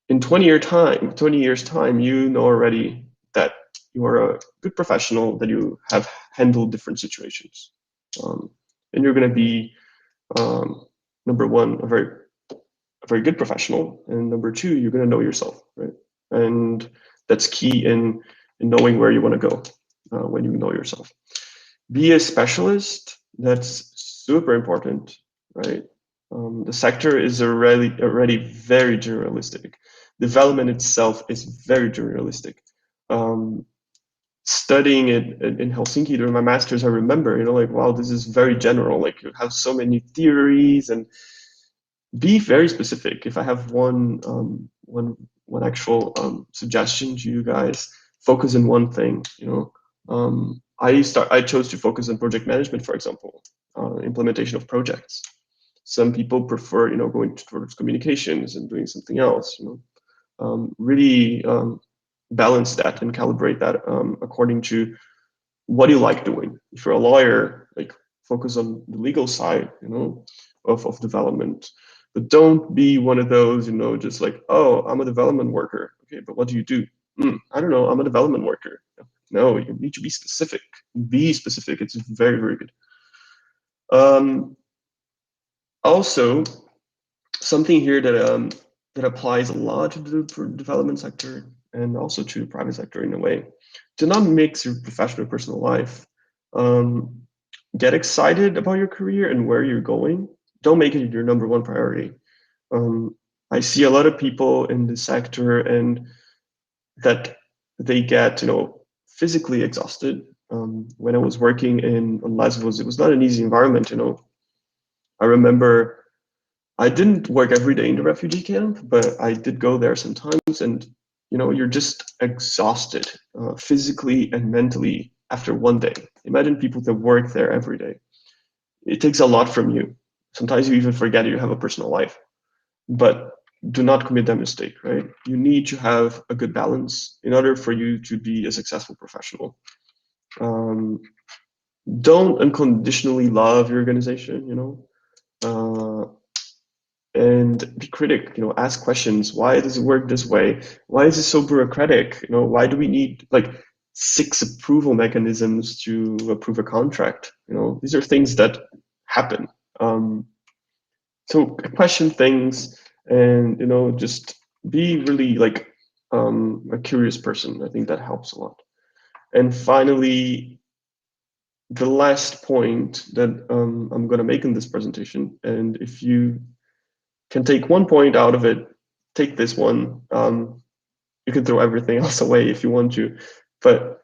Speaker 5: in 20 years time, you know already that you are a good professional, that you have handled different situations. And you're going to be, number one, a very good professional. And number two, you're going to know yourself, right? And that's key in knowing where you want to go when you know yourself. Be a specialist. That's super important, right? The sector is already very generalistic. Development itself is very generalistic. Studying it in Helsinki during my master's, I remember, like, wow, this is very general. Like, you have so many theories, and be very specific. If I have one actual suggestion to you guys, focus on one thing. I chose to focus on project management, for example, implementation of projects. Some people prefer, going towards communications and doing something else. Really balance that and calibrate that according to what you like doing. If you're a lawyer, like, focus on the legal side, of development. But don't be one of those, just like, oh, I'm a development worker. Okay, but what do you do? I don't know. I'm a development worker. No, you need to be specific. Be specific. It's very, very good. Also, something here that applies a lot to the development sector and also to the private sector in a way. Do not mix your professional and personal life. Get excited about your career and where you're going. Don't make it your number one priority. I see a lot of people in the sector and that they get, physically exhausted. When I was working on Lesbos, it was not an easy environment. I remember I didn't work every day in the refugee camp, but I did go there sometimes, and you're just exhausted physically and mentally after one day. Imagine people that work there every day. It takes a lot from you. Sometimes you even forget you have a personal life, but do not commit that mistake, right? You need to have a good balance in order for you to be a successful professional. Don't unconditionally love your organization, and be critic, ask questions. Why does it work this way? Why is it so bureaucratic? Why do we need like 6 approval mechanisms to approve a contract? These are things that happen. So question things, and just be really like a curious person. I think that helps a lot. And finally, the last point that I'm going to make in this presentation, and if you can take one point out of it, take this one. You can throw everything else away if you want to, but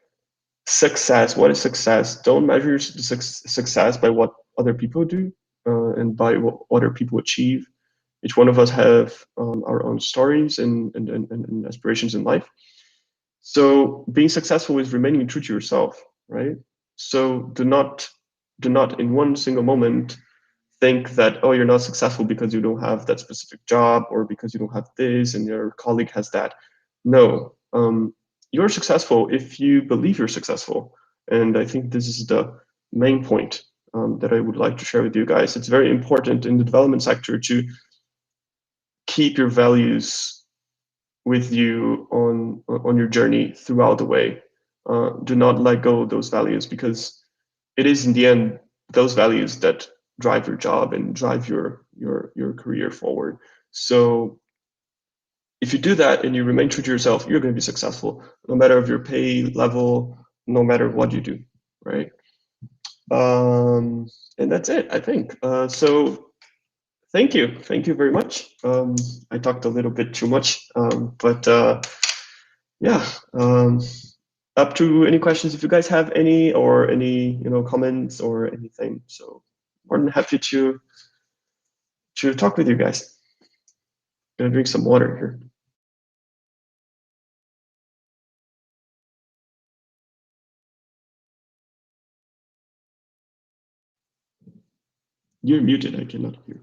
Speaker 5: success, what is success? Don't measure your success by what other people do and by what other people achieve. Each one of us have our own stories and aspirations in life. So being successful is remaining true to yourself, right? So do not in one single moment think that, oh, you're not successful because you don't have that specific job or because you don't have this and your colleague has that. No, you're successful if you believe you're successful. And I think this is the main point that I would like to share with you guys. It's very important in the development sector to keep your values with you on your journey throughout the way. Do not let go of those values, because it is in the end those values that drive your job and drive your career forward. So if you do that and you remain true to yourself, you're going to be successful, no matter of your pay level, no matter what you do, right? And that's it, I think. So thank you very much. I talked a little bit too much, but yeah. Up to any questions if you guys have any, or any comments or anything. So more than happy to talk with you guys. Gonna drink some water here. You're muted. I cannot hear.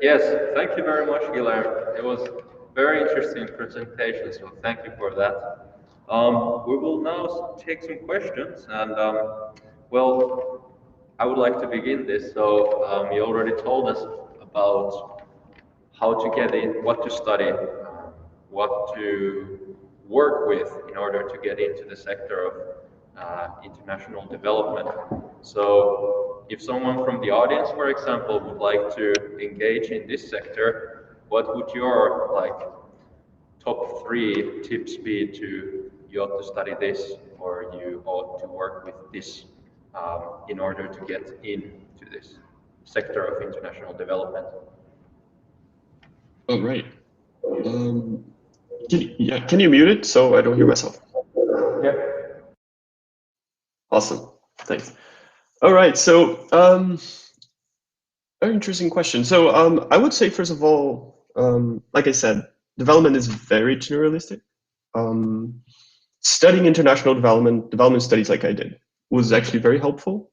Speaker 1: Yes, thank you very much, Guilherme. It was a very interesting presentation, so thank you for that. We will now take some questions, and well, I would like to begin this. So you already told us about how to get in, what to study, what to work with in order to get into the sector of international development. So if someone from the audience, for example, would like to engage in this sector, what would your top 3 tips be to you ought to study this, or you ought to work with this in order to get into this sector of international development?
Speaker 5: Oh, right. Can you mute it so I don't hear myself?
Speaker 3: Yeah.
Speaker 5: Awesome. Thanks. All right. So, very interesting question. So, I would say, first of all, like I said, development is very generalistic. Studying international development studies like I did was actually very helpful.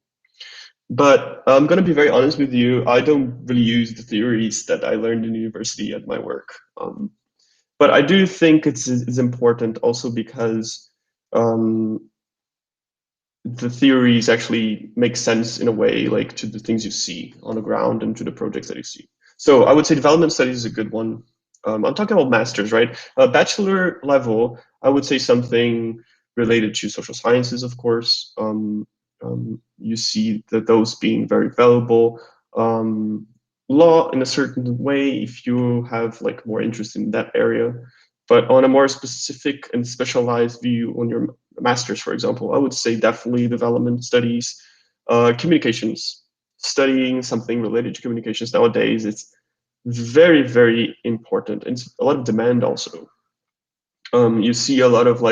Speaker 5: But I'm going to be very honest with you, I don't really use the theories that I learned in university at my work. But I do think it's important also because the theories actually make sense in a way, like to the things you see on the ground and to the projects that you see. So I would say development studies is a good one. I'm talking about masters, right? Bachelor level, I would say something related to social sciences, of course. You see that those being very valuable. Law in a certain way, if you have like more interest in that area. But on a more specific and specialized view on your master's, for example, I would say definitely development studies, communications, studying something related to communications nowadays. It's very, very important. And it's a lot of demand also. You see a lot of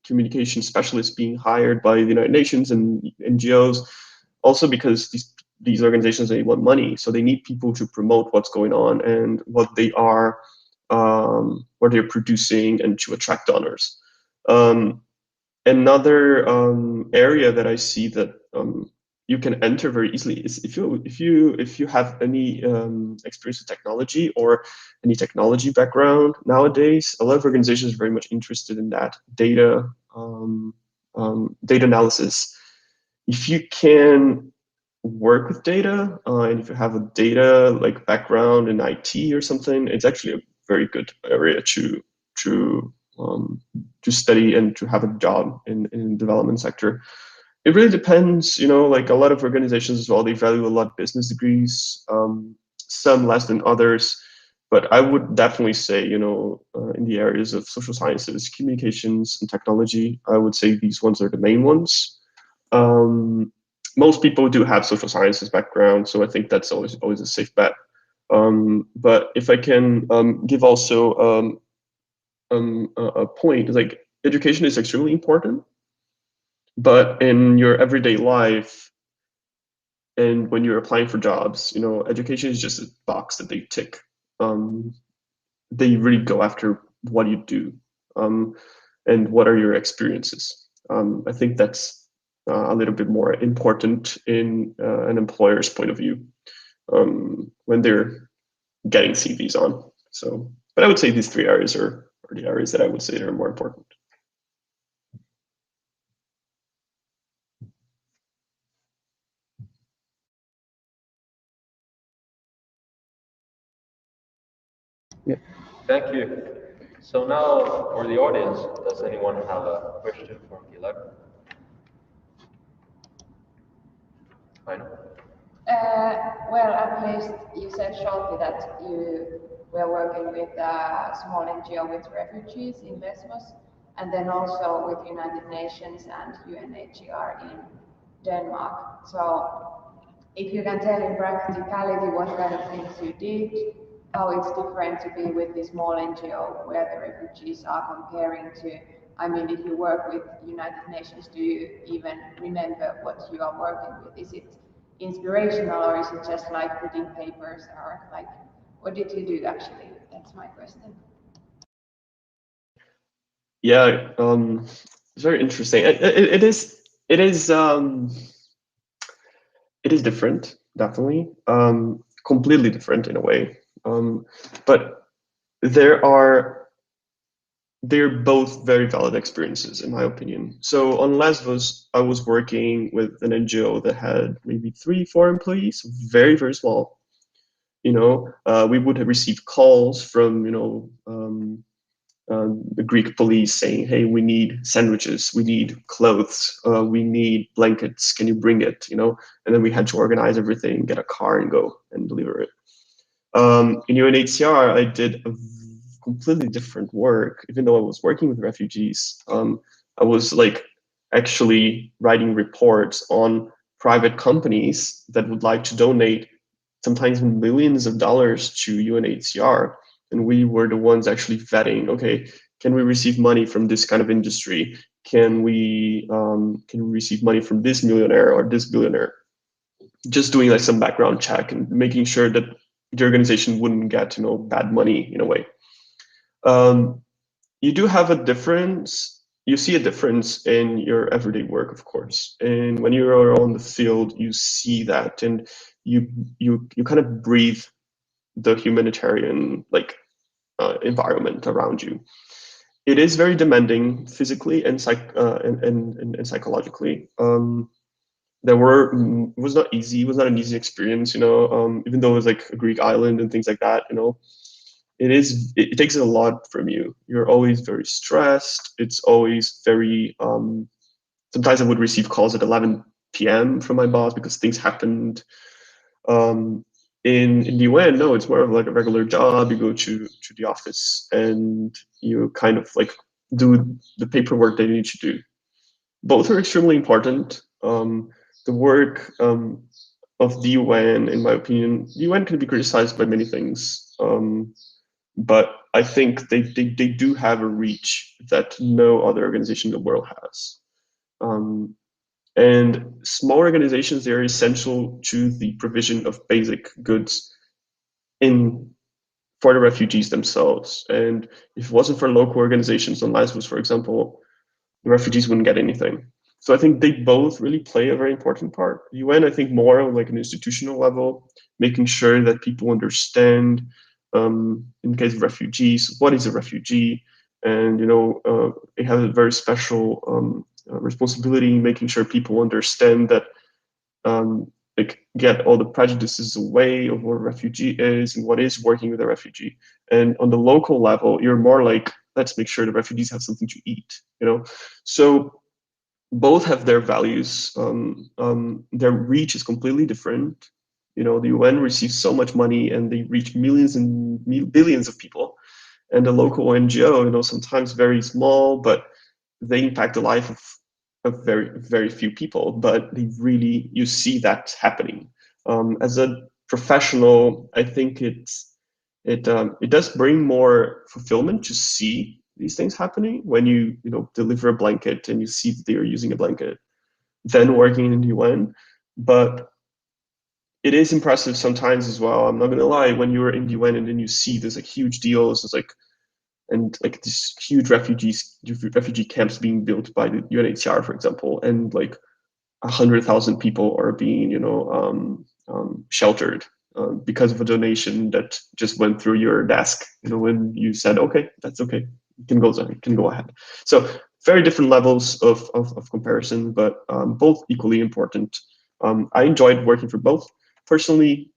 Speaker 5: communication specialists being hired by the United Nations and NGOs, also because these organizations, they want money, so they need people to promote what's going on and what they are, what they're producing, and to attract donors. Another area that I see that you can enter very easily is if you have any experience with technology or any technology background nowadays. A lot of organizations are very much interested in that data analysis. If you can work with data and if you have a data background in IT or something, it's actually a very good area to study and to have a job in the development sector. It really depends, a lot of organizations as well, they value a lot of business degrees, some less than others. But I would definitely say, in the areas of social sciences, communications, and technology, I would say these ones are the main ones. Most people do have social sciences background, so I think that's always a safe bet. But if I can give also a point, education is extremely important, but in your everyday life and when you're applying for jobs, education is just a box that they tick. They really go after what you do and what are your experiences. I think that's a little bit more important in an employer's point of view. when they're getting CVs on. So, but I would say these 3 areas are the areas that I would say are more important. Yeah.
Speaker 1: Thank you. So now, for the audience, does anyone have a question for Guilherme? I know.
Speaker 2: Well, at least you said shortly that you were working with a small NGO with refugees in Lesbos, and then also with United Nations and UNHCR in Denmark. So if you can tell in practicality what kind of things you did, how it's different to be with this small NGO where the refugees are comparing to, I mean, if you work with United Nations, do you even remember what you are working with? Is it inspirational or is it just like putting papers or like, what did you do actually? That's my question.
Speaker 5: Yeah, it's very interesting. It is different, definitely, completely different in a way. But they're both very valid experiences, in my opinion. So on Lesbos, I was working with an NGO that had maybe 3-4 employees, very, very small. We would receive calls from, the Greek police saying, hey, we need sandwiches, we need clothes, we need blankets, can you bring it? And then we had to organize everything, get a car and go and deliver it. In UNHCR, I did a completely different work. Even though I was working with refugees, I was like actually writing reports on private companies that would like to donate sometimes millions of dollars to UNHCR. And we were the ones actually vetting, okay, can we receive money from this kind of industry? Can we receive money from this millionaire or this billionaire? Just doing like some background check and making sure that the organization wouldn't get bad money in a way. You do have a difference. You see a difference in your everyday work, of course, and when you are on the field, you see that, and you kind of breathe the humanitarian environment around you. It is very demanding physically and psychologically. It was not easy. It was not an easy experience, even though it was like a Greek island and things like that, it takes a lot from you. You're always very stressed. It's always very, sometimes I would receive calls at 11 p.m. from my boss because things happened. In the UN, no, it's more of like a regular job. You go to the office and you kind of like do the paperwork that you need to do. Both are extremely important. The work of the UN, in my opinion, the UN can be criticized by many things. But I think they do have a reach that no other organization in the world has. And small organizations, they are essential to the provision of basic goods for the refugees themselves. And if it wasn't for local organizations on Lesbos, for example, the refugees wouldn't get anything. So I think they both really play a very important part. UN, I think, more on like an institutional level, making sure that people understand, in case of refugees, what is a refugee, and they have a very special responsibility in making sure people understand that, get all the prejudices away of what a refugee is and what is working with a refugee. And on the local level, you're more like, let's make sure the refugees have something to eat. So both have their values. Their reach is completely different. The UN receives so much money and they reach millions and billions of people. And the local NGO, sometimes very small, but they impact the life of very, very few people. But you see that happening. As a professional, I think it does bring more fulfillment to see these things happening when you deliver a blanket and you see that they are using a blanket than working in the UN. But it is impressive sometimes as well. I'm not gonna lie, when you're in the UN and then you see there's like huge deals, and these huge refugee camps being built by the UNHCR, for example, and like 100,000 people are being sheltered. because of a donation that just went through your desk. When you said, okay, that's okay, you can go ahead. So very different levels of comparison, but both equally important. I enjoyed working for both. Personally,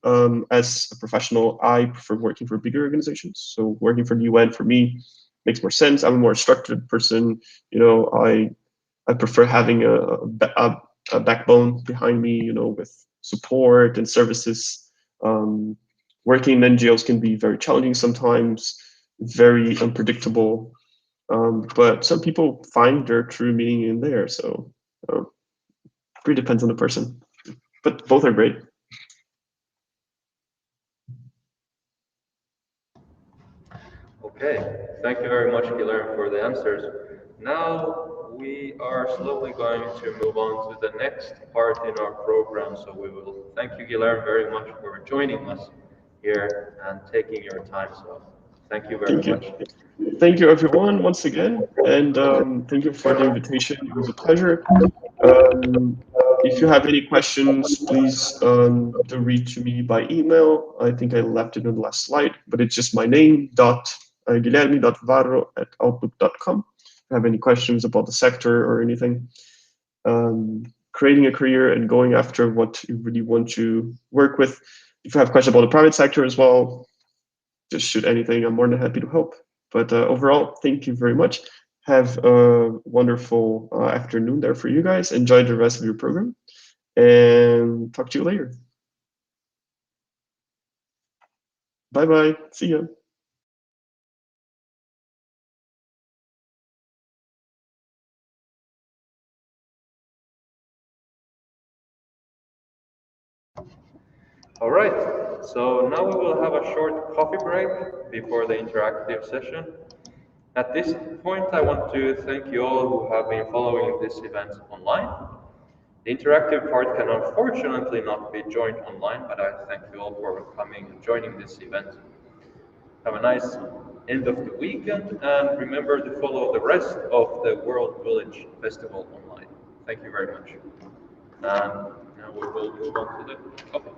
Speaker 5: as a professional, I prefer working for bigger organizations. So working for the UN for me makes more sense. I'm a more structured person. I prefer having a backbone behind me, with support and services. Working in NGOs can be very challenging sometimes, very unpredictable. But some people find their true meaning in there. So really depends on the person. But both are great.
Speaker 1: Okay, thank you very much, Guilherme, for the answers. Now we are slowly going to move on to the next part in our program. So we will thank you, Guilherme, very much for joining us here and taking your time. So thank you very much.
Speaker 5: Thank you, everyone, once again, and thank you for the invitation. It was a pleasure. If you have any questions, please do reach me by email. I think I left it on the last slide, but it's just my name, guilherme.varro@outlook.com. If you have any questions about the sector or anything, creating a career and going after what you really want to work with. If you have questions about the private sector as well, just shoot anything. I'm more than happy to help. But overall, thank you very much. Have a wonderful afternoon there for you guys. Enjoy the rest of your program, and talk to you later. Bye-bye. See ya.
Speaker 1: All right, so now we will have a short coffee break before the interactive session. At this point, I want to thank you all who have been following this event online. The interactive part can unfortunately not be joined online, but I thank you all for coming and joining this event. Have a nice end of the weekend, and remember to follow the rest of the World Village Festival online. Thank you very much. And now we will move on to the coffee.